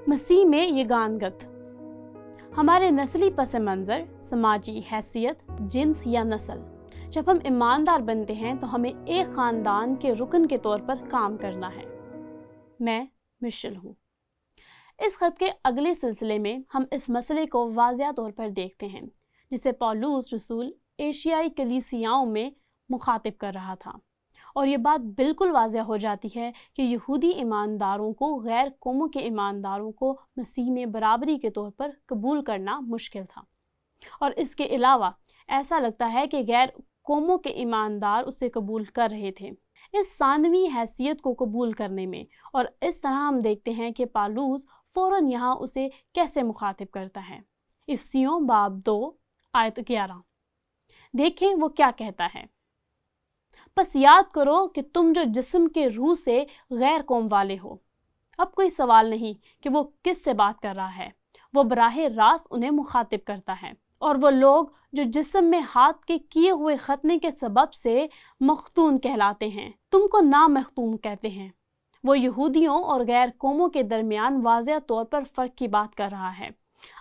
مسیح میں یہ گانگت ہمارے نسلی پس منظر، سماجی حیثیت، جنس یا نسل، جب ہم ایماندار بنتے ہیں تو ہمیں ایک خاندان کے رکن کے طور پر کام کرنا ہے۔ میں مشل ہوں۔ اس خط کے اگلے سلسلے میں ہم اس مسئلے کو واضح طور پر دیکھتے ہیں جسے پولس رسول ایشیائی کلیسیاؤں میں مخاطب کر رہا تھا، اور یہ بات بالکل واضح ہو جاتی ہے کہ یہودی ایمانداروں کو غیر قوموں کے ایمانداروں کو مسیح میں برابری کے طور پر قبول کرنا مشکل تھا، اور اس کے علاوہ ایسا لگتا ہے کہ غیر قوموں کے ایماندار اسے قبول کر رہے تھے اس ثانوی حیثیت کو قبول کرنے میں، اور اس طرح ہم دیکھتے ہیں کہ پالوس فوراً یہاں اسے کیسے مخاطب کرتا ہے۔ افسیوں باب 2 آیت 11 دیکھیں وہ کیا کہتا ہے۔ پس یاد کرو کہ تم جو جسم کے روح سے غیر قوم والے ہو۔ اب کوئی سوال نہیں کہ وہ کس سے بات کر رہا ہے، وہ براہ راست انہیں مخاطب کرتا ہے، اور وہ لوگ جو جسم میں ہاتھ کے کیے ہوئے ختنے کے سبب سے مختون کہلاتے ہیں، تم کو نامختوم کہتے ہیں۔ وہ یہودیوں اور غیر قوموں کے درمیان واضح طور پر فرق کی بات کر رہا ہے۔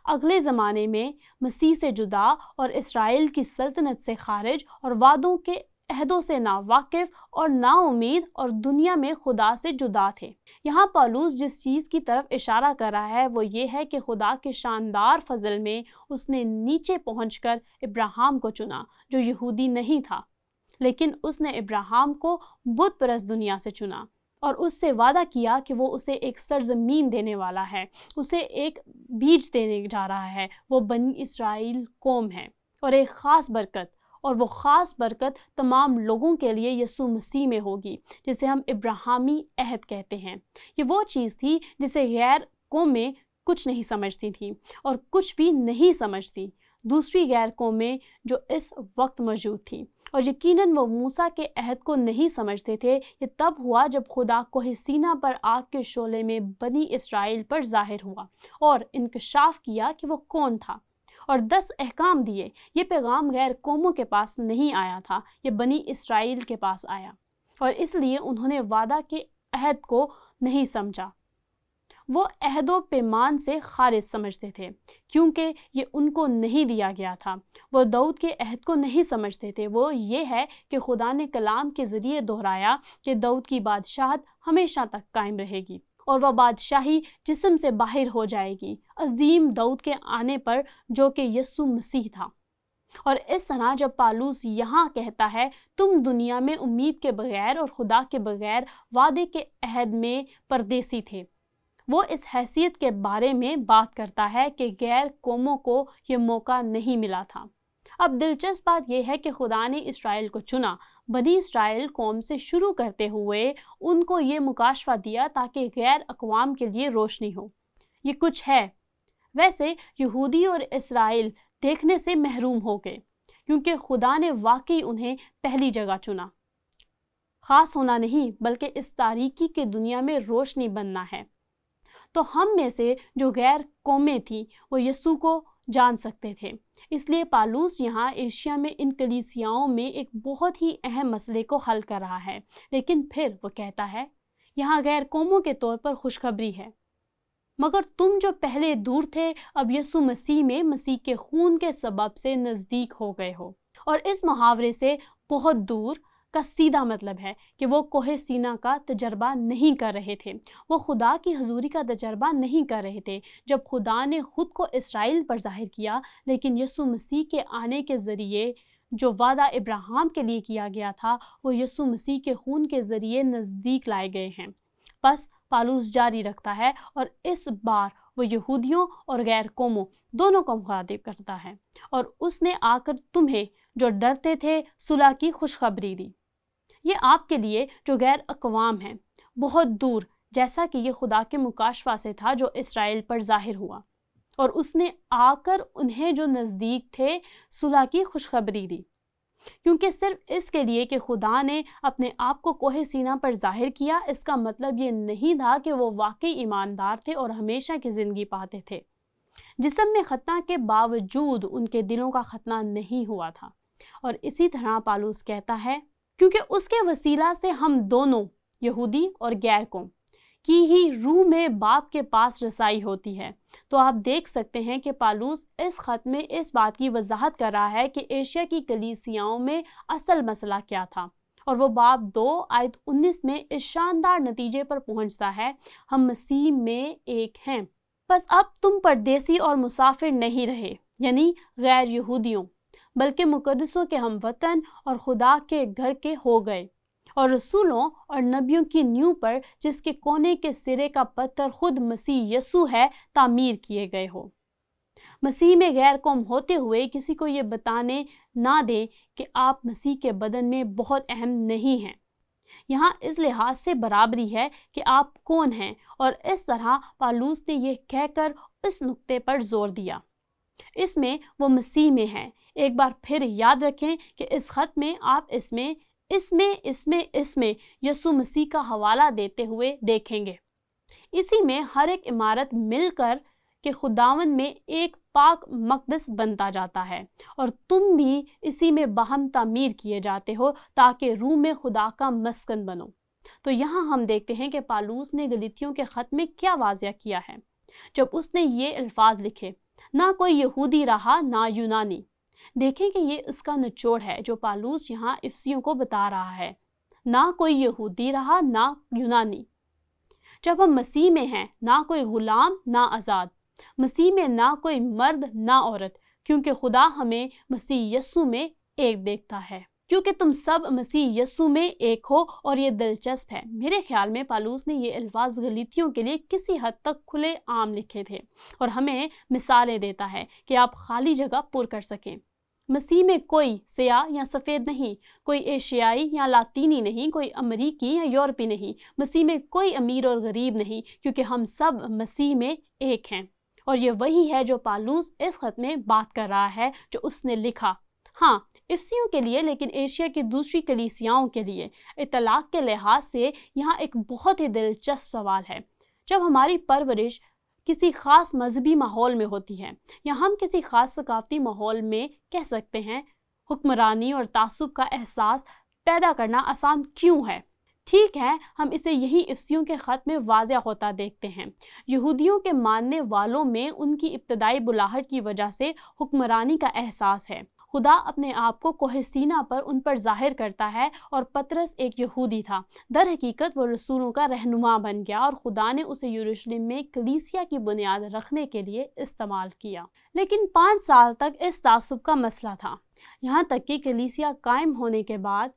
اگلے زمانے میں مسیح سے جدا اور اسرائیل کی سلطنت سے خارج اور وعدوں کے عہدوں سے ناواقف اور نا امید اور دنیا میں خدا سے جدا تھے۔ یہاں پولس جس چیز کی طرف اشارہ کر رہا ہے وہ یہ ہے کہ خدا کے شاندار فضل میں اس نے نیچے پہنچ کر ابراہیم کو چنا جو یہودی نہیں تھا، لیکن اس نے ابراہیم کو بت پرست دنیا سے چنا اور اس سے وعدہ کیا کہ وہ اسے ایک سرزمین دینے والا ہے، اسے ایک بیج دینے جا رہا ہے، وہ بنی اسرائیل قوم ہے، اور ایک خاص برکت، اور وہ خاص برکت تمام لوگوں کے لیے یسوع مسیح میں ہوگی، جسے ہم ابراہیمی عہد کہتے ہیں۔ یہ وہ چیز تھی جسے غیر قومیں کچھ نہیں سمجھتی تھیں اور کچھ بھی نہیں سمجھتی، دوسری غیر قومیں جو اس وقت موجود تھیں، اور یقیناً وہ موسیٰ کے عہد کو نہیں سمجھتے تھے۔ یہ تب ہوا جب خدا کوہ سینا پر آگ کے شعلے میں بنی اسرائیل پر ظاہر ہوا اور انکشاف کیا کہ وہ کون تھا، اور 10 احکام دیے۔ یہ پیغام غیر قوموں کے پاس نہیں آیا تھا، یہ بنی اسرائیل کے پاس آیا، اور اس لیے انہوں نے وعدہ کے عہد کو نہیں سمجھا۔ وہ عہد و پیمان سے خارج سمجھتے تھے کیونکہ یہ ان کو نہیں دیا گیا تھا۔ وہ داؤد کے عہد کو نہیں سمجھتے تھے۔ وہ یہ ہے کہ خدا نے کلام کے ذریعے دہرایا کہ داؤد کی بادشاہت ہمیشہ تک قائم رہے گی، اور وہ بادشاہی جسم سے باہر ہو جائے گی عظیم داؤد کے آنے پر جو کہ یسوع مسیح تھا۔ اور اس طرح جب پالوس یہاں کہتا ہے تم دنیا میں امید کے بغیر اور خدا کے بغیر وعدے کے عہد میں پردیسی تھے، وہ اس حیثیت کے بارے میں بات کرتا ہے کہ غیر قوموں کو یہ موقع نہیں ملا تھا۔ اب دلچسپ بات یہ ہے کہ خدا نے اسرائیل کو چنا، بنی اسرائیل قوم سے شروع کرتے ہوئے ان کو یہ مکاشفہ دیا تاکہ غیر اقوام کے لیے روشنی ہو۔ یہ کچھ ہے۔ ویسے یہودی اور اسرائیل دیکھنے سے محروم ہو گئے کیونکہ خدا نے واقعی انہیں پہلی جگہ چنا۔ خاص ہونا نہیں بلکہ اس تاریکی کے دنیا میں روشنی بننا ہے۔ تو ہم میں سے جو غیر قومیں تھیں وہ یسوع کو جان سکتے تھے۔ اس لیے پالوس یہاں ایشیا میں ان کلیسیاؤں میں ایک بہت ہی اہم مسئلے کو حل کر رہا ہے، لیکن پھر وہ کہتا ہے یہاں غیر قوموں کے طور پر خوشخبری ہے، مگر تم جو پہلے دور تھے اب یسوع مسیح میں مسیح کے خون کے سبب سے نزدیک ہو گئے ہو۔ اور اس محاورے سے بہت دور کا سیدھا مطلب ہے کہ وہ کوہ سینا کا تجربہ نہیں کر رہے تھے، وہ خدا کی حضوری کا تجربہ نہیں کر رہے تھے جب خدا نے خود کو اسرائیل پر ظاہر کیا، لیکن یسوع مسیح کے آنے کے ذریعے جو وعدہ ابراہیم کے لیے کیا گیا تھا وہ یسوع مسیح کے خون کے ذریعے نزدیک لائے گئے ہیں۔ بس پالوس جاری رکھتا ہے اور اس بار وہ یہودیوں اور غیر قوموں دونوں کو مخاطب کرتا ہے، اور اس نے آ کر تمہیں جو ڈرتے تھے صلح کی خوشخبری دی۔ یہ آپ کے لیے جو غیر اقوام ہیں بہت دور، جیسا کہ یہ خدا کے مکاشفہ سے تھا جو اسرائیل پر ظاہر ہوا، اور اس نے آ کر انہیں جو نزدیک تھے صلح کی خوشخبری دی، کیونکہ صرف اس کے لیے کہ خدا نے اپنے آپ کو کوہ سینا پر ظاہر کیا اس کا مطلب یہ نہیں تھا کہ وہ واقعی ایماندار تھے اور ہمیشہ کی زندگی پاتے تھے۔ جسم میں ختنہ کے باوجود ان کے دلوں کا ختنہ نہیں ہوا تھا، اور اسی طرح پالوس کہتا ہے کیونکہ اس کے وسیلہ سے ہم دونوں یہودی اور غیر قوم کی ہی روح میں باپ کے پاس رسائی ہوتی ہے۔ تو آپ دیکھ سکتے ہیں کہ پالوس اس خط میں اس بات کی وضاحت کر رہا ہے کہ ایشیا کی کلیسیاؤں میں اصل مسئلہ کیا تھا، اور وہ باب 2 آیت 19 میں اس شاندار نتیجے پر پہنچتا ہے: ہم مسیح میں ایک ہیں۔ بس اب تم پردیسی اور مسافر نہیں رہے، یعنی غیر یہودیوں، بلکہ مقدسوں کے ہم وطن اور خدا کے گھر کے ہو گئے، اور رسولوں اور نبیوں کی نیو پر، جس کے کونے کے سرے کا پتھر خود مسیح یسوع ہے، تعمیر کیے گئے ہو۔ مسیح میں غیر قوم ہوتے ہوئے کسی کو یہ بتانے نہ دیں کہ آپ مسیح کے بدن میں بہت اہم نہیں ہیں۔ یہاں اس لحاظ سے برابری ہے کہ آپ کون ہیں، اور اس طرح پالوس نے یہ کہہ کر اس نقطے پر زور دیا: اس میں وہ مسیح میں ہیں۔ ایک بار پھر یاد رکھیں کہ اس خط میں آپ اس میں یسوع مسیح کا حوالہ دیتے ہوئے دیکھیں گے۔ اسی میں ہر ایک عمارت مل کر کہ خداوند میں ایک پاک مقدس بنتا جاتا ہے، اور تم بھی اسی میں باہم تعمیر کیے جاتے ہو تاکہ روح میں خدا کا مسکن بنو۔ تو یہاں ہم دیکھتے ہیں کہ پالوس نے گلاطیوں کے خط میں کیا واضح کیا ہے جب اس نے یہ الفاظ لکھے: نہ کوئی یہودی رہا نہ یونانی۔ دیکھیں کہ یہ اس کا نچوڑ ہے جو پالوس یہاں افسیوں کو بتا رہا ہے: نہ کوئی یہودی رہا نہ یونانی۔ جب ہم مسیح میں ہیں، نہ کوئی غلام نہ آزاد، مسیح میں نہ کوئی مرد نہ عورت، کیونکہ خدا ہمیں مسیح یسوع میں ایک دیکھتا ہے۔ کیونکہ تم سب مسیح یسوع میں ایک ہو، اور یہ دلچسپ ہے، میرے خیال میں پالوس نے یہ الفاظ غلاطیوں کے لیے کسی حد تک کھلے عام لکھے تھے، اور ہمیں مثالیں دیتا ہے کہ آپ خالی جگہ پر کر سکیں۔ مسیح میں کوئی سیاہ یا سفید نہیں، کوئی ایشیائی یا لاطینی نہیں، کوئی امریکی یا یورپی نہیں، مسیح میں کوئی امیر اور غریب نہیں، کیونکہ ہم سب مسیح میں ایک ہیں۔ اور یہ وہی ہے جو پالوس اس خط میں بات کر رہا ہے جو اس نے لکھا، ہاں افسیوں کے لیے، لیکن ایشیا کی دوسری کلیسیاؤں کے لیے۔ اطلاق کے لحاظ سے یہاں ایک بہت ہی دلچسپ سوال ہے: جب ہماری پرورش کسی خاص مذہبی ماحول میں ہوتی ہے، یا ہم کسی خاص ثقافتی ماحول میں کہہ سکتے ہیں، حکمرانی اور تعصب کا احساس پیدا کرنا آسان کیوں ہے؟ ٹھیک ہے، ہم اسے یہی افسیوں کے خط میں واضح ہوتا دیکھتے ہیں۔ یہودیوں کے ماننے والوں میں ان کی ابتدائی بلاہٹ کی وجہ سے حکمرانی کا احساس ہے۔ خدا اپنے آپ کو کوہ سینا پر ان پر ظاہر کرتا ہے، اور پطرس ایک یہودی تھا۔ در حقیقت وہ رسولوں کا رہنما بن گیا، اور خدا نے اسے یروشلم میں کلیسیا کی بنیاد رکھنے کے لیے استعمال کیا۔ لیکن 5 سال تک اس تعصب کا مسئلہ تھا، یہاں تک کہ کلیسیا قائم ہونے کے بعد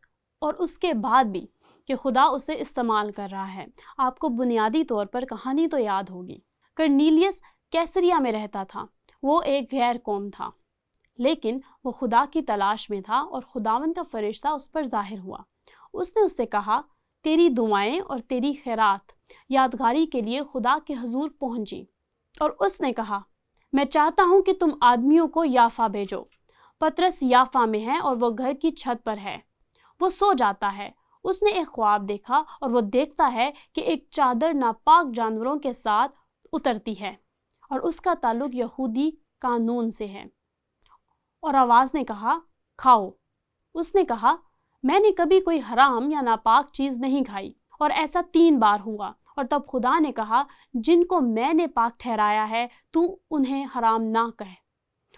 اور اس کے بعد بھی، کہ خدا اسے استعمال کر رہا ہے۔ آپ کو بنیادی طور پر کہانی تو یاد ہوگی۔ کرنیلیس کیسریا میں رہتا تھا۔ وہ ایک غیر قوم تھا، لیکن وہ خدا کی تلاش میں تھا، اور خداوند کا فرشتہ اس پر ظاہر ہوا۔ اس نے اس سے کہا: تیری دعائیں اور تیری خیرات یادگاری کے لیے خدا کے حضور پہنچی، اور اس نے کہا: میں چاہتا ہوں کہ تم آدمیوں کو یافا بھیجو۔ پطرس یافا میں ہے، اور وہ گھر کی چھت پر ہے۔ وہ سو جاتا ہے۔ اس نے ایک خواب دیکھا، اور وہ دیکھتا ہے کہ ایک چادر ناپاک جانوروں کے ساتھ اترتی ہے، اور اس کا تعلق یہودی قانون سے ہے۔ اور آواز نے کہا: کھاؤ۔ اس نے کہا: میں نے کبھی کوئی حرام یا ناپاک چیز نہیں کھائی، اور ایسا 3 بار ہوا۔ اور تب خدا نے کہا: جن کو میں نے پاک ٹھہرایا ہے، تو انہیں حرام نہ کہہ۔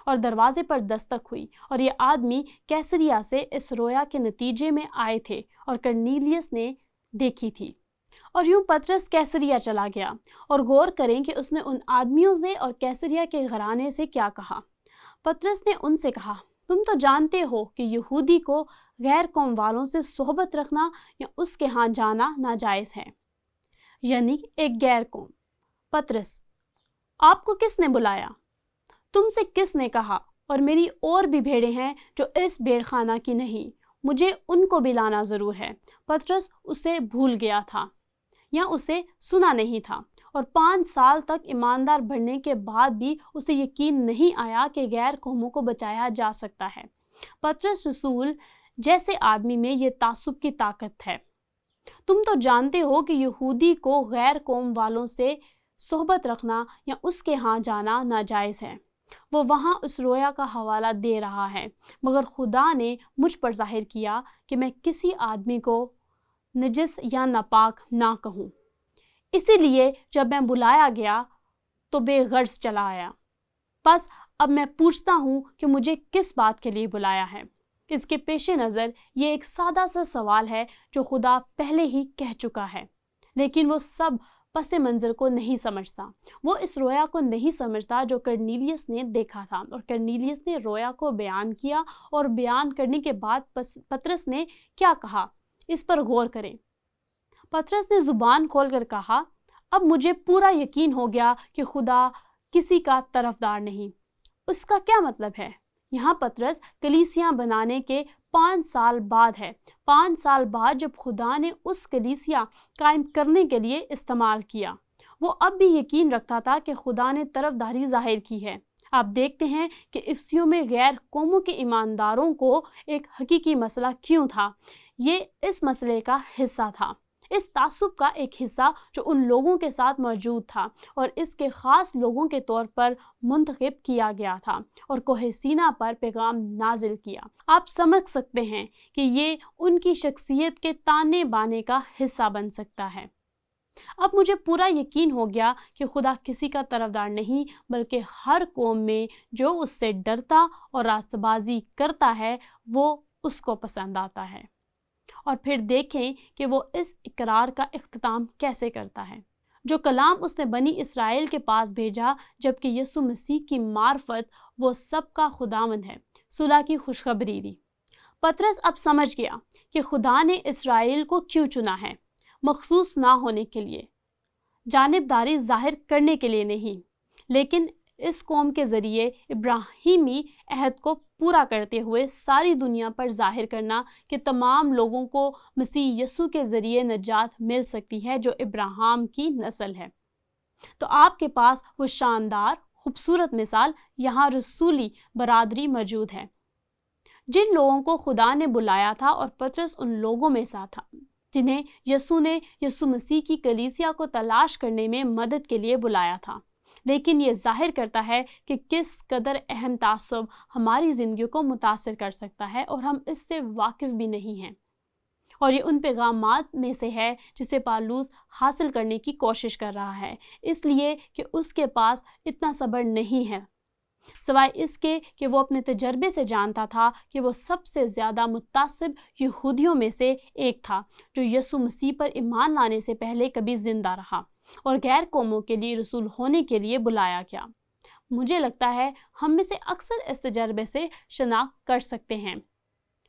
اور دروازے پر دستک ہوئی، اور یہ آدمی کیسریا سے اس رویا کے نتیجے میں آئے تھے، اور کرنیلیس نے دیکھی تھی۔ اور یوں پطرس کیسریا چلا گیا، اور غور کریں کہ اس نے ان آدمیوں سے اور کیسریا کے گھرانے سے کیا کہا۔ پطرس نے ان سے کہا: تم تو جانتے ہو کہ یہودی کو غیر قوم والوں سے صحبت رکھنا یا اس کے ہاں جانا ناجائز ہے، یعنی ایک غیر قوم۔ پطرس: آپ کو کس نے بلایا؟ تم سے کس نے کہا؟ اور میری اور بھی بھیڑیں ہیں جو اس بھیڑ خانہ کی نہیں، مجھے ان کو بھی لانا ضرور ہے۔ پطرس اسے بھول گیا تھا، یا اسے سنا نہیں تھا، اور 5 سال تک ایماندار بننے کے بعد بھی اسے یقین نہیں آیا کہ غیر قوموں کو بچایا جا سکتا ہے۔ پطرس رسول جیسے آدمی میں یہ تعصب کی طاقت ہے۔ تم تو جانتے ہو کہ یہودی کو غیر قوم والوں سے صحبت رکھنا یا اس کے ہاں جانا ناجائز ہے۔ وہ وہاں اس رویا کا حوالہ دے رہا ہے: مگر خدا نے مجھ پر ظاہر کیا کہ میں کسی آدمی کو نجس یا ناپاک نہ کہوں۔ اسی لیے جب میں بلایا گیا تو بے غرض چلا آیا۔ بس اب میں پوچھتا ہوں کہ مجھے کس بات کے لیے بلایا ہے؟ اس کے پیش نظر یہ ایک سادہ سا سوال ہے جو خدا پہلے ہی کہہ چکا ہے، لیکن وہ سب پس منظر کو نہیں سمجھتا۔ وہ اس رویا کو نہیں سمجھتا جو کرنیلیس نے دیکھا تھا، اور کرنیلیس نے رویا کو بیان کیا، اور بیان کرنے کے بعد پطرس نے کیا کہا، اس پر غور کریں۔ پطرس نے زبان کھول کر کہا، اب مجھے پورا یقین ہو گیا کہ خدا کسی کا طرفدار نہیں۔ اس کا کیا مطلب ہے؟ یہاں پطرس کلیسیاں بنانے کے 5 سال بعد ہے، 5 سال بعد جب خدا نے اس کلیسیا قائم کرنے کے لیے استعمال کیا۔ وہ اب بھی یقین رکھتا تھا کہ خدا نے طرفداری ظاہر کی ہے۔ آپ دیکھتے ہیں کہ افسیوں میں غیر قوموں کے ایمانداروں کو ایک حقیقی مسئلہ کیوں تھا۔ یہ اس مسئلے کا حصہ تھا، اس تعصب کا ایک حصہ جو ان لوگوں کے ساتھ موجود تھا اور اس کے خاص لوگوں کے طور پر منتخب کیا گیا تھا اور کوہ سینا پر پیغام نازل کیا۔ آپ سمجھ سکتے ہیں کہ یہ ان کی شخصیت کے تانے بانے کا حصہ بن سکتا ہے۔ اب مجھے پورا یقین ہو گیا کہ خدا کسی کا طرفدار نہیں، بلکہ ہر قوم میں جو اس سے ڈرتا اور راست بازی کرتا ہے وہ اس کو پسند آتا ہے۔ اور پھر دیکھیں کہ وہ اس اقرار کا اختتام کیسے کرتا ہے۔ جو کلام اس نے بنی اسرائیل کے پاس بھیجا جبکہ یسوع مسیح کی معرفت وہ سب کا خداوند ہے، صلح کی خوشخبری دی۔ پطرس اب سمجھ گیا کہ خدا نے اسرائیل کو کیوں چنا ہے، مخصوص نہ ہونے کے لیے، جانبداری ظاہر کرنے کے لیے نہیں، لیکن اس قوم کے ذریعے ابراہیمی عہد کو پورا کرتے ہوئے ساری دنیا پر ظاہر کرنا کہ تمام لوگوں کو مسیح یسوع کے ذریعے نجات مل سکتی ہے جو ابراہیم کی نسل ہے۔ تو آپ کے پاس وہ شاندار خوبصورت مثال یہاں رسولی برادری موجود ہے، جن لوگوں کو خدا نے بلایا تھا، اور پطرس ان لوگوں میں سے تھا جنہیں یسوع نے یسوع مسیح کی کلیسیا کو تلاش کرنے میں مدد کے لیے بلایا تھا۔ لیکن یہ ظاہر کرتا ہے کہ کس قدر اہم تعصب ہماری زندگیوں کو متاثر کر سکتا ہے اور ہم اس سے واقف بھی نہیں ہیں، اور یہ ان پیغامات میں سے ہے جسے پالوس حاصل کرنے کی کوشش کر رہا ہے، اس لیے کہ اس کے پاس اتنا صبر نہیں ہے، سوائے اس کے کہ وہ اپنے تجربے سے جانتا تھا کہ وہ سب سے زیادہ متعصب یہودیوں میں سے ایک تھا جو یسوع مسیح پر ایمان لانے سے پہلے کبھی زندہ رہا اور غیر قوموں کے لیے رسول ہونے کے لیے بلایا گیا۔ مجھے لگتا ہے ہم میں سے اکثر اس تجربے سے شناخت کر سکتے ہیں۔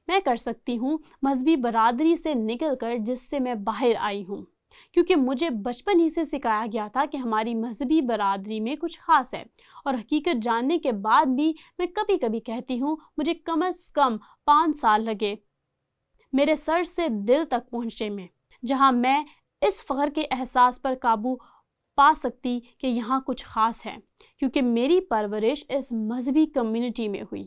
میں کر سکتی ہوں مذہبی برادری سے نکل کر جس سے میں باہر آئی ہوں، کیونکہ مجھے بچپن ہی سے سکھایا گیا تھا کہ ہماری مذہبی برادری میں کچھ خاص ہے، اور حقیقت جاننے کے بعد بھی میں کبھی کبھی کہتی ہوں مجھے کم از کم 5 سال لگے میرے سر سے دل تک پہنچنے میں، جہاں میں اس فخر کے احساس پر قابو پا سکتی کہ یہاں کچھ خاص ہے، کیونکہ میری پرورش اس مذہبی کمیونٹی میں ہوئی۔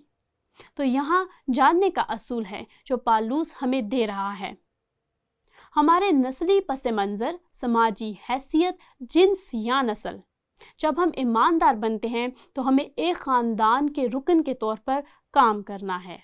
تو یہاں جاننے کا اصول ہے جو پالوس ہمیں دے رہا ہے۔ ہمارے نسلی پس منظر، سماجی حیثیت، جنس یا نسل، جب ہم ایماندار بنتے ہیں تو ہمیں ایک خاندان کے رکن کے طور پر کام کرنا ہے۔